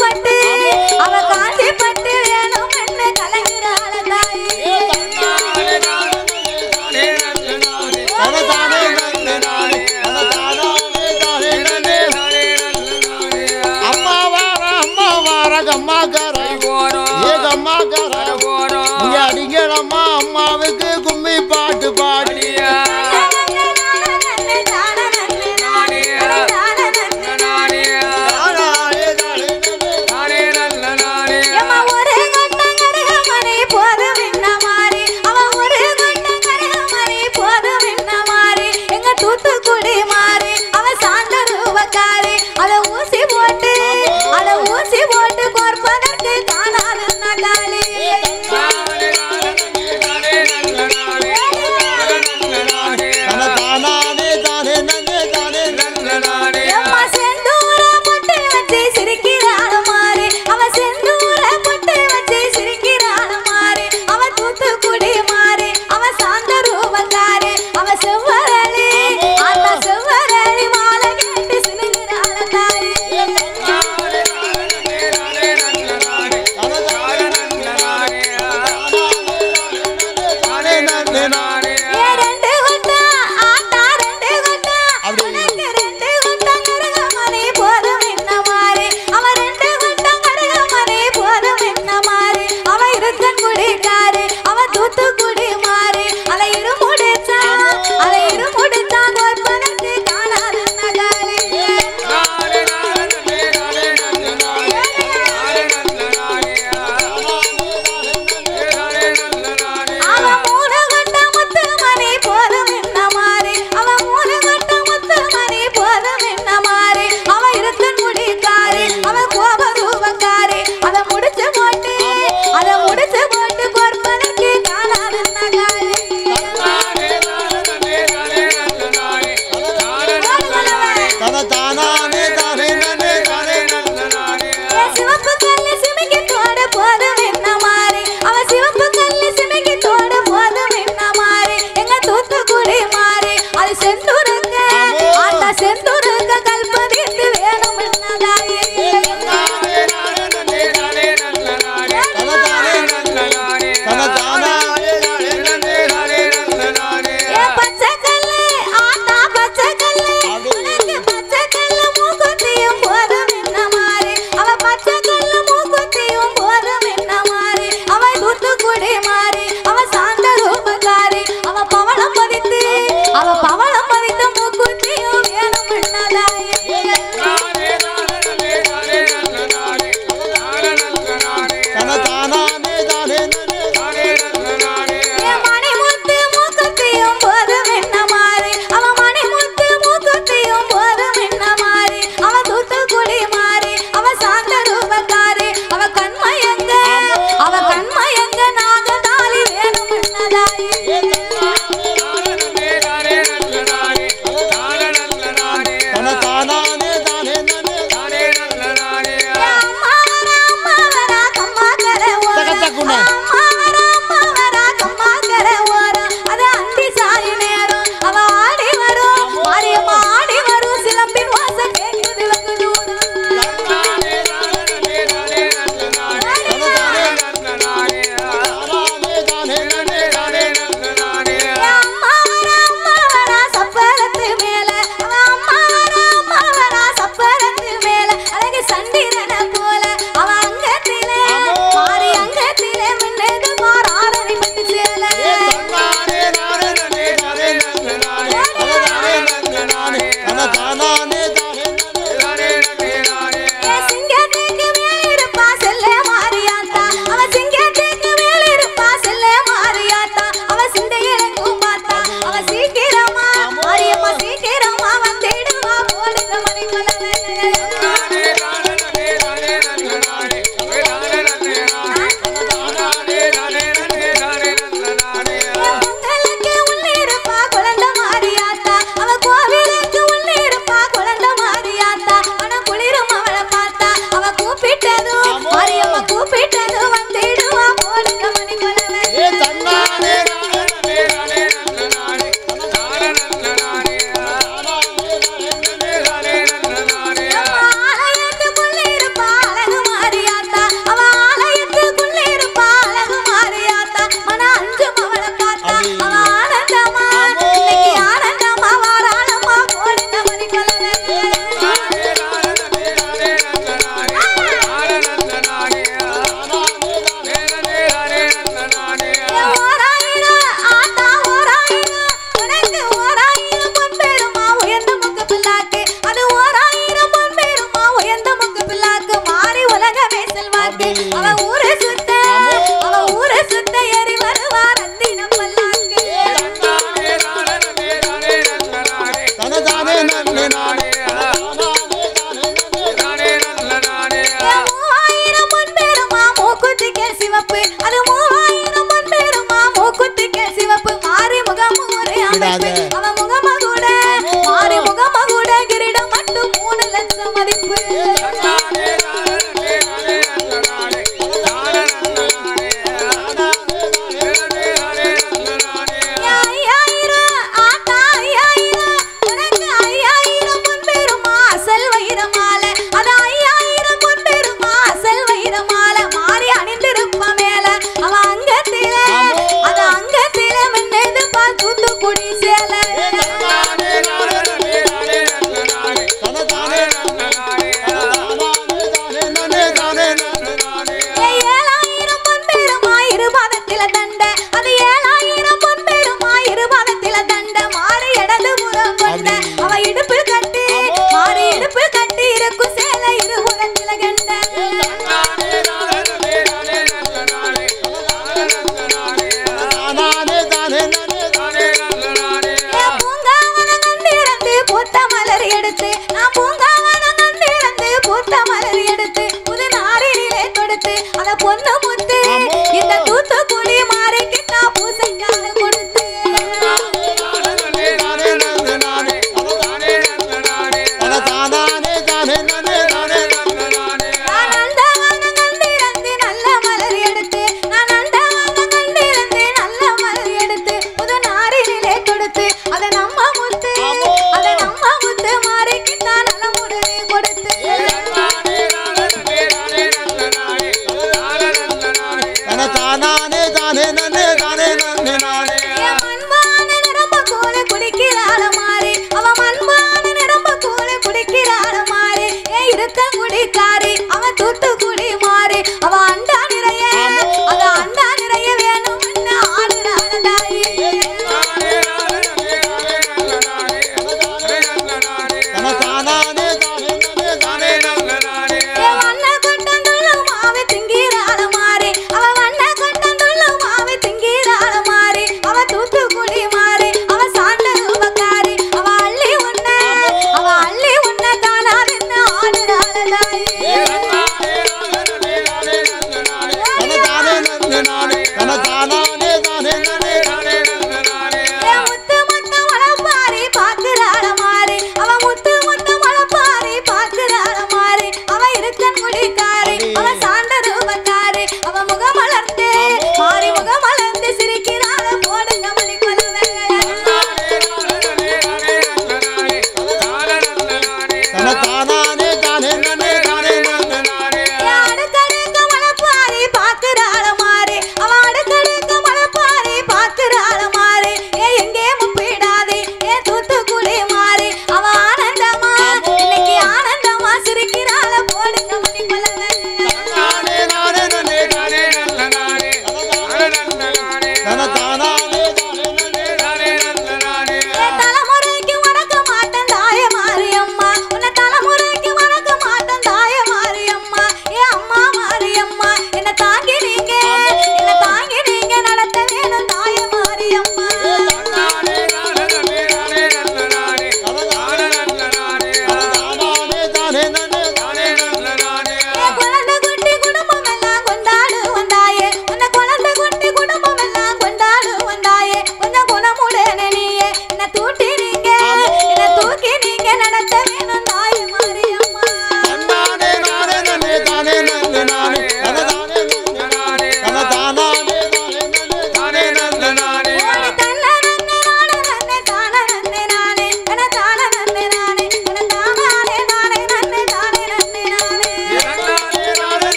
பட்டு அவ காஞ்சி பட்டு வேணும் என்ன கலங்குறாள தாயி அடிங்களம்மா அம்மாவுக்கு கும்மி பாட்டு பாடியா சந்திரன போல அவ அங்கத்திலே மாறி அங்கத்திலே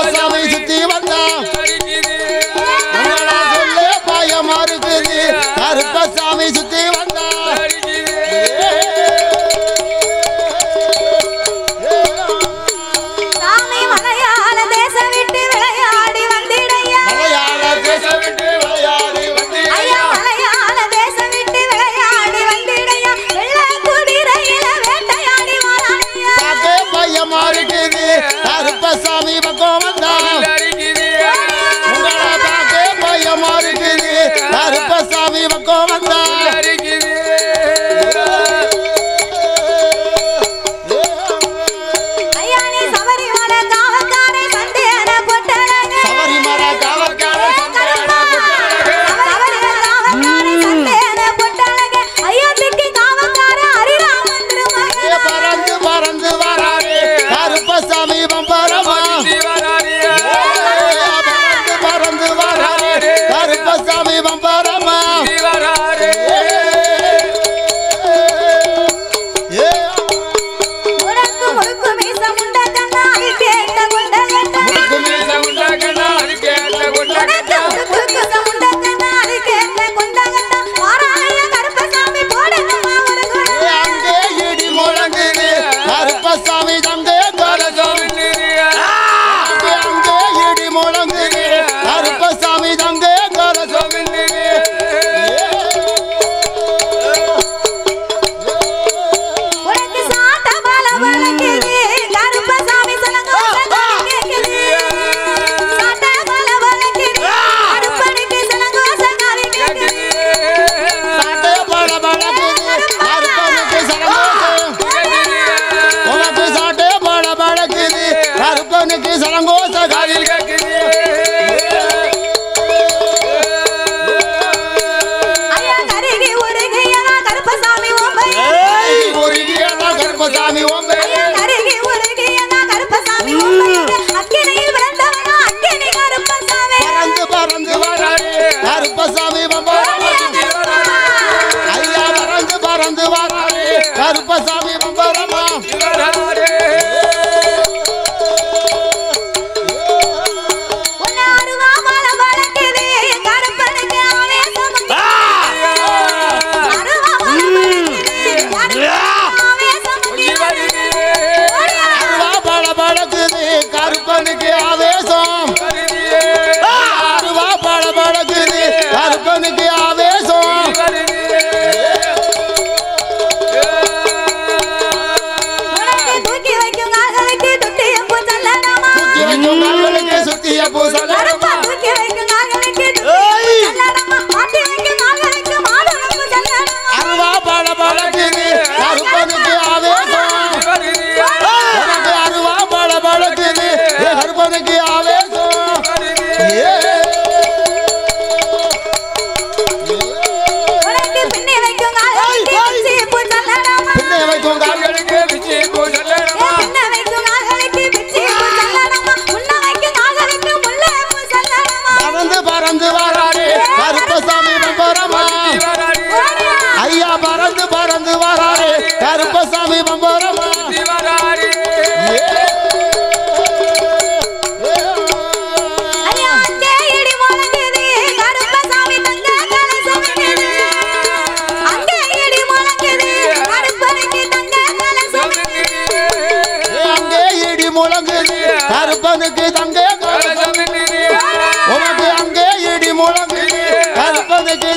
கருப்பசாமி சுத்தி வந்தா சொல்ல பயமா இருக்குது கருப்பசாமி சுத்தி வந்தா சாமி மலையாள தேசம் விட்டு விளையாடி வந்திடையா மலையாள தேசம் விட்டு விளையாடி வந்திடையா ஐயா மலையாள தேசம் விட்டு விளையாடி வந்திடையா வெள்ள குதிரையில வேட்டையாடி வரானியா பாக்க பயமா இருக்குது கருப்பசாமி பக்கம் வந்தா உங்களை பாக்க பயமா இருக்குது கருப்பசாமி பக்கம் வந்தா ஐயா நீ சபரிமலை காவக்காரை சந்தேன பொட்டழக சபரிமலை காவக்கார சபரிமலை காவக்காரை சந்தேன பொட்டழக ஐயாத்திக்கு காவக்கார ஹரிராமன் திருமகன் பறந்து பறந்து வராரு கருப்பசாமி பம்பரமா பறந்து பறந்து வராரு கருப்பசாமி பம்பரமா உனக்கு முறுக்கு மீச முண்ட கண்ணா கேட்ட கொண்ட கட்ட உனக்கு முறுக்கு மீச முண்ட கண்ணா கேட்ட கொண்ட கட்ட வாராய கருப்பசாமி போடணுமா ஒரு குடம் அங்கே இடி முழங்குது கருப்பசாமி தங்கே கலசம் அங்கே இடி முழங்குது கருப்பசாமி தங்கே கலசம் உனக்கு சாட்ட பல வழக்குது கருப்பசாமி சலங்கோசை கேக்குது சாட்ட பல வழக்குது கருப்பனுக்கு சலங்கோசை கேக்குது சாட்டை பல பழக்குது கருப்பனுக்கு சலங்கோசம் உனக்கு சாட்டை பல பழக்குது கருப்பனுக்கு சலங்கோச காலில் ஐயா கருகி உருகியா கருப்பசாமி ஓம்பை கருப்பசாமி ஓம்பே ஐயா கருகி உருகியா கருப்பசாமி ஓம்பை அக்கினியில் விழுந்தவனா அக்கினி கருப்பசாமி பறந்து பறந்து வராரு கருப்பசாமி பம்பரமா ஐயா பறந்து பறந்து வராரு கருப்பசாமி பம்பரமா உன்னை அருவாமல வளர்க்குது கருப்பனுக்கு ஆவேசம் அருவாமல வளர்க்குது ஆவேசம் அருவா பல பழக்குது கருப்பனுக்கு ஆவேசம் அருவா பல பழக்குது கருப்பனுக்கு ஆவேசம் உனக்கு தூக்கி வைக்கும் கால்களுக்கு துட்டியப்பு சல்லடமா சுத்தி வைக்கும் கால்களுக்கு சுத்திய பூசல கருப்பா தூக்கி வைக்கும் கால்களுக்கு துட்டியப்பு சல்லடமா மாட்டி வைக்கும் கால்களுக்கு மாடுறப்பு சல்லடமா அருவா பல பழக்குது கருப்பனுக்கு ஆவேசம் உனக்கு அருவா பல பழக்குது கருப்பனுக்கு ஆவேசம் உனக்கு பின்னி வைக்கும் கால்களுக்கு துட்டியப்பு சல்லடமா பின்னை வைக்கும் கால்களுக்கு விச்சிப்பு சொல்லணுமா பின்ன வைக்கும் கால்களுக்கு துட்டியப்பு சல்லடமா முன்ன வைக்கும் கால்களுக்கு முல்லைப்பு சல்லடமா பறந்து பறந்து வராரு கருப்பசாமி பம்பரமா ஐயா பறந்து பறந்து வராரு கருப்பசாமி பம்பரமா ஐயா அங்கே இடி முழங்குது கருப்பசாமி தங்க கலை சுமக்குது அங்கே இடி முழங்குது கருப்பனுக்கு தங்க கலை சுமக்குது அங்கே இடி முழங்குது கருப்பனுக்கு தங்கே கலசம் உனக்கு அங்கே இடி முழங்குது கருப்பனுக்கு